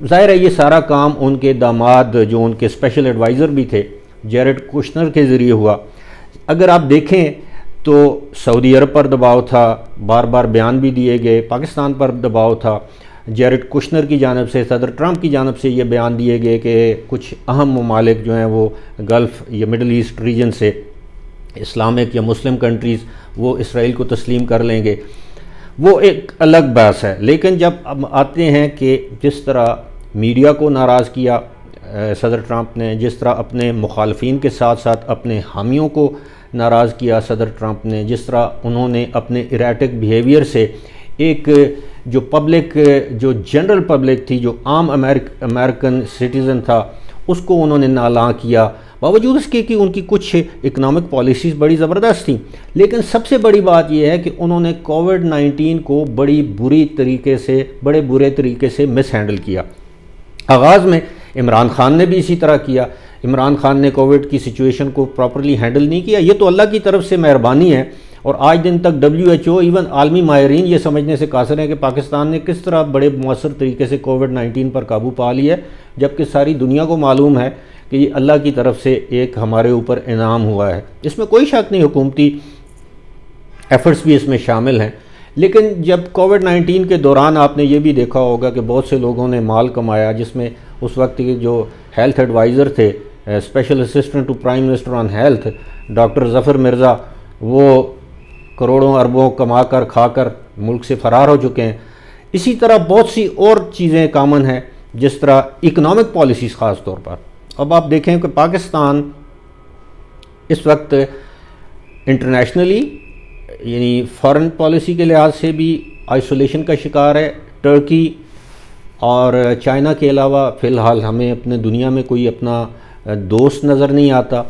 ظاہر ہے یہ سارا کام ان کے داماد جو ان کے اسپیشل ایڈوائزر بھی تھے جیرڈ کوشنر کے ذریعے ہوا۔ اگر آپ دیکھیں تو سعودی عرب پر دباؤ تھا، بار بار بیان بھی دیے گئے، پاکستان پر دباؤ تھا، جیرڈ کوشنر کی جانب سے، صدر ٹرمپ کی جانب سے یہ بیان دیے گئے کہ کچھ اہم ممالک جو ہیں وہ گلف یا مڈل ایسٹ ریجن سے اسلامک یا مسلم کنٹریز وہ اسرائیل کو تسلیم کر لیں گے، وہ ایک الگ بحث ہے۔ لیکن جب اب آتے ہیں کہ جس طرح میڈیا کو ناراض کیا صدر ٹرمپ نے، جس طرح اپنے مخالفین کے ساتھ ساتھ اپنے حامیوں کو ناراض کیا صدر ٹرمپ نے، جس طرح انہوں نے اپنے ایریٹک بیہیویئر سے ایک جو پبلک، جو جنرل پبلک تھی، جو عام امریکن سٹیزن تھا، اس کو انہوں نے نالاں کیا، باوجود اس کے کہ ان کی کچھ اکنامک پالیسیز بڑی زبردست تھیں۔ لیکن سب سے بڑی بات یہ ہے کہ انہوں نے کووڈ-19 کو بڑے برے طریقے سے مس ہینڈل کیا۔ آغاز میں عمران خان نے بھی اسی طرح کیا۔ عمران خان نے کووڈ کی سچویشن کو پراپرلی ہینڈل نہیں کیا۔ یہ تو اللہ کی طرف سے مہربانی ہے، اور آج دن تک WHO ایون عالمی ماہرین یہ سمجھنے سے قاصر ہیں کہ پاکستان نے کس طرح بڑے مؤثر طریقے سے کووڈ-19 پر قابو پا لیا ہے، جبکہ ساری دنیا کو معلوم ہے کہ یہ اللہ کی طرف سے ایک ہمارے اوپر انعام ہوا ہے۔ اس میں کوئی شک نہیں، حکومتی ایفرٹس بھی اس میں شامل ہیں۔ لیکن جب کووڈ-19 کے دوران آپ نے یہ بھی دیکھا ہوگا کہ بہت سے لوگوں نے مال کمایا، جس میں اس وقت کے جو ہیلتھ ایڈوائزر تھے، special assistant to prime minister on health doctor Zafar Mirza, وہ کروڑوں اربوں کما کر کھا کر ملک سے فرار ہو چکے ہیں۔ اسی طرح بہت سی اور چیزیں کامن ہیں، جس طرح اکنامک پالیسیز خاص طور پر۔ اب آپ دیکھیں کہ پاکستان اس وقت انٹرنیشنلی یعنی فارن پالیسی کے لحاظ سے بھی آئسولیشن کا شکار ہے۔ ٹرکی اور چائنا کے علاوہ فی الحال ہمیں اپنے دنیا میں کوئی اپنا دوست نظر نہیں آتا۔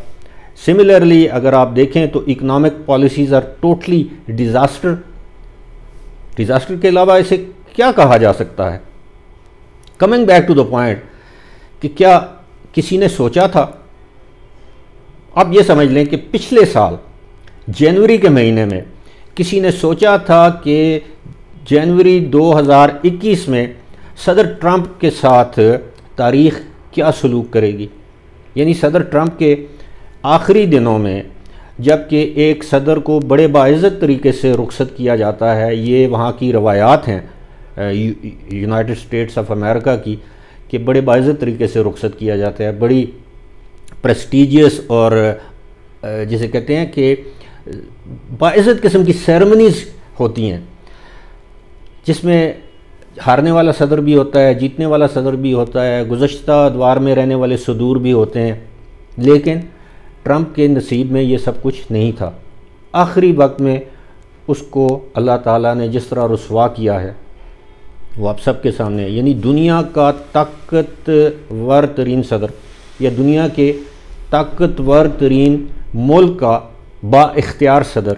سملرلی اگر آپ دیکھیں تو economic policies are totally disaster کے علاوہ اسے کیا کہا جا سکتا ہے؟ Coming back to the point کہ کیا کسی نے سوچا تھا؟ آپ یہ سمجھ لیں کہ پچھلے سال جنوری کے مہینے میں کسی نے سوچا تھا کہ جنوری 2021 میں صدر ٹرمپ کے ساتھ تاریخ کیا سلوک کرے گی؟ یعنی صدر ٹرمپ کے آخری دنوں میں جب کہ ایک صدر کو بڑے باعزت طریقے سے رخصت کیا جاتا ہے، یہ وہاں کی روایات ہیں یونائٹڈ اسٹیٹس آف امریکہ کی کہ بڑے باعزت طریقے سے رخصت کیا جاتا ہے، بڑی پریسٹیجیس اور جسے کہتے ہیں کہ باعزت قسم کی سیرمنیز ہوتی ہیں، جس میں ہارنے والا صدر بھی ہوتا ہے، جیتنے والا صدر بھی ہوتا ہے، گزشتہ ادوار میں رہنے والے صدور بھی ہوتے ہیں۔ لیکن ٹرمپ کے نصیب میں یہ سب کچھ نہیں تھا۔ آخری وقت میں اس کو اللہ تعالیٰ نے جس طرح رسوا کیا ہے وہ آپ سب کے سامنے ہے، یعنی دنیا کا طاقتور ترین صدر یا دنیا کے طاقتور ترین ملک کا با اختیار صدر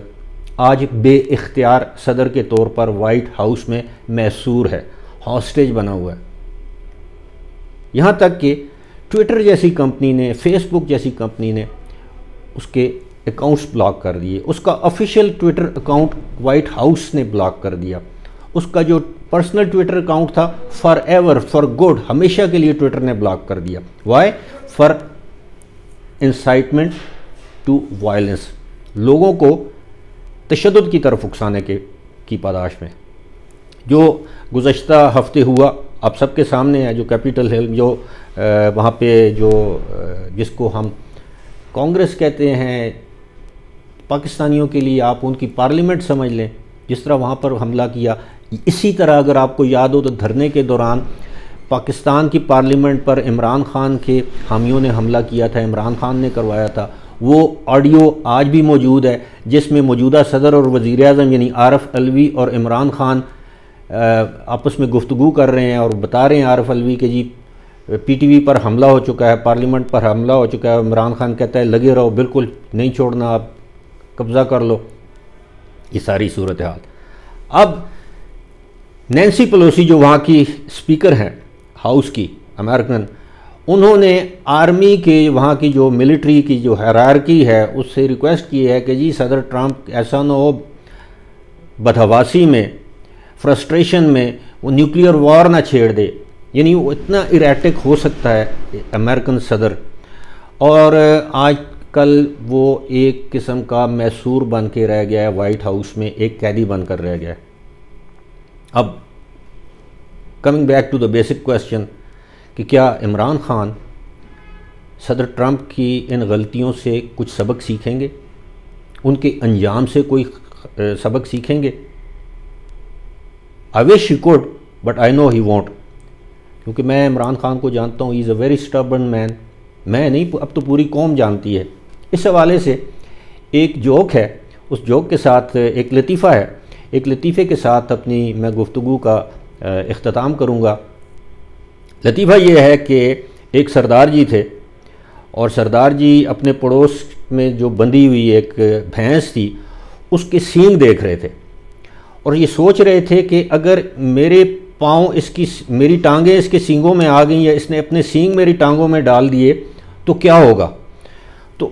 آج بے اختیار صدر کے طور پر وائٹ ہاؤس میں محصور ہے، ہاسٹیج بنا ہوا ہے۔ یہاں تک کہ ٹویٹر جیسی کمپنی نے، فیس بک جیسی کمپنی نے اس کے اکاؤنٹس بلاک کر دیے، اس کا official Twitter account White House نے بلاک کر دیا، اس کا جو پرسنل ٹویٹر اکاؤنٹ تھا فار ایور فار گڈ ہمیشہ کے لیے ٹویٹر نے بلاک کر دیا۔ Why? For incitement to violence, لوگوں کو تشدد کی طرف اکسانے کی پاداش میں۔ جو گزشتہ ہفتے ہوا آپ سب کے سامنے ہے، جو کیپٹل ہل، جو وہاں پہ جو جس کو ہم کانگریس کہتے ہیں پاکستانیوں کے لیے، آپ ان کی پارلیمنٹ سمجھ لیں، جس طرح وہاں پر حملہ کیا۔ اسی طرح اگر آپ کو یاد ہو تو دھرنے کے دوران پاکستان کی پارلیمنٹ پر عمران خان کے حامیوں نے حملہ کیا تھا، عمران خان نے کروایا تھا۔ وہ آڈیو آج بھی موجود ہے جس میں موجودہ صدر اور وزیر اعظم یعنی عارف علوی اور عمران خان آپس میں گفتگو کر رہے ہیں اور بتا رہے ہیں عارف علوی کہ جی پی ٹی وی پر حملہ ہو چکا ہے، پارلیمنٹ پر حملہ ہو چکا ہے۔ عمران خان کہتا ہے لگے رہو، بالکل نہیں چھوڑنا، آپ قبضہ کر لو۔ یہ ساری صورتحال۔ اب نینسی پیلوسی جو وہاں کی اسپیکر ہیں ہاؤس کی امریکن، انہوں نے آرمی کے وہاں کی جو ملٹری کی جو ہیرارکی ہے اس سے ریکویسٹ کی ہے کہ جی صدر ٹرمپ ایسا نہ ہو بدحواسی میں، فرسٹریشن میں وہ نیوکلیئر وار نہ چھیڑ دے، یعنی وہ اتنا ایریٹک ہو سکتا ہے امریکن صدر، اور آج کل وہ ایک قسم کا محصور بن کے رہ گیا ہے وائٹ ہاؤس میں، ایک قیدی بن کر رہ گیا ہے۔ اب coming back to the basic question کہ کیا عمران خان صدر ٹرمپ کی ان غلطیوں سے کچھ سبق سیکھیں گے، ان کے انجام سے کوئی سبق سیکھیں گے؟ I wish he could, but I know he won't، کیونکہ میں عمران خان کو جانتا ہوں، he is a very stubborn man، میں نہیں، اب تو پوری قوم جانتی ہے۔ اس حوالے سے ایک جوک ہے، اس جوک کے ساتھ ایک لطیفہ ہے، ایک لطیفے کے ساتھ اپنی میں گفتگو کا اختتام کروں گا۔ لطیفہ یہ ہے کہ ایک سردار جی تھے، اور سردار جی اپنے پڑوس میں جو بندھی ہوئی ایک بھینس تھی اس کے سینگ دیکھ رہے تھے، اور یہ سوچ رہے تھے کہ اگر میرے پاؤں میری ٹانگیں اس کے سینگوں میں آ گئیں، یا اس نے اپنے سینگ میری ٹانگوں میں ڈال دیے تو کیا ہوگا۔ تو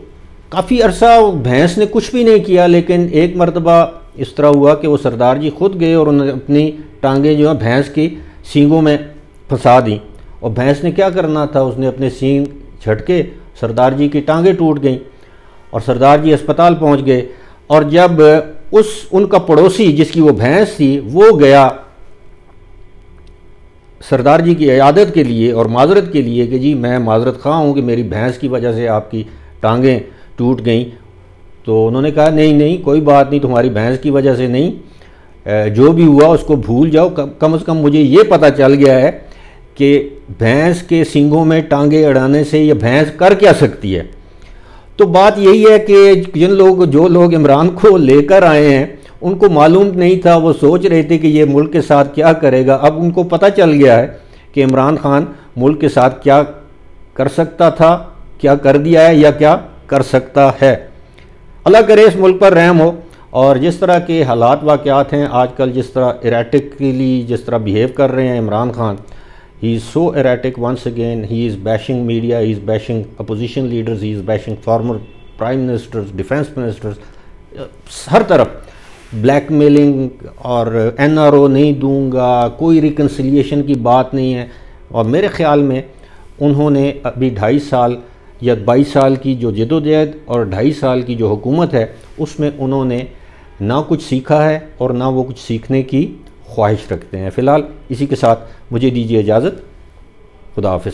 کافی عرصہ بھینس نے کچھ بھی نہیں کیا، لیکن ایک مرتبہ اس طرح ہوا کہ وہ سردار جی خود گئے اور انہوں نے اپنی ٹانگیں جو ہیں بھینس کی سینگوں میں پھنسا دیں، اور بھینس نے کیا کرنا تھا، اس نے اپنے سینگ جھٹکے، سردار جی کی ٹانگیں ٹوٹ گئیں، اور سردار جی اسپتال پہنچ گئے۔ اور جب ان کا پڑوسی جس کی وہ بھینس تھی وہ گیا سردار جی کی عیادت کے لیے اور معذرت کے لیے کہ جی میں معذرت خواہ ہوں کہ میری بھینس کی وجہ سے آپ کی ٹانگیں ٹوٹ گئیں، تو انہوں نے کہا نہیں کوئی بات نہیں، تمہاری بھینس کی وجہ سے نہیں، جو بھی ہوا اس کو بھول جاؤ، کم از کم مجھے یہ پتہ چل گیا ہے کہ بھینس کے سینگوں میں ٹانگیں اڑانے سے یہ بھینس کر کیا سکتی ہے۔ تو بات یہی ہے کہ جو لوگ عمران کو لے کر آئے ہیں ان کو معلوم نہیں تھا، وہ سوچ رہے تھے کہ یہ ملک کے ساتھ کیا کرے گا، اب ان کو پتہ چل گیا ہے کہ عمران خان ملک کے ساتھ کیا کر سکتا تھا، کیا کر دیا ہے یا کیا کر سکتا ہے۔ اللہ کرے اس ملک پر رحم ہو، اور جس طرح کے حالات واقعات ہیں آج کل، جس طرح ایریٹکلی جس طرح بیہیو کر رہے ہیں Imran Khan, he is so erratic once again, he is bashing media, he is bashing opposition leaders, he is bashing former prime ministers, defense ministers، ہر طرف بلیک میلنگ اور NRO نہیں دوں گا، کوئی ریکنسیلیشن کی بات نہیں ہے۔ اور میرے خیال میں انہوں نے ابھی 2.5 سال یا 22 سال کی جو جدوجہد اور 2.5 سال کی جو حکومت ہے اس میں انہوں نے نہ کچھ سیکھا ہے اور نہ وہ کچھ سیکھنے کی خواہش رکھتے ہیں۔ فی الحال اسی کے ساتھ مجھے دیجیے اجازت، خدا حافظ۔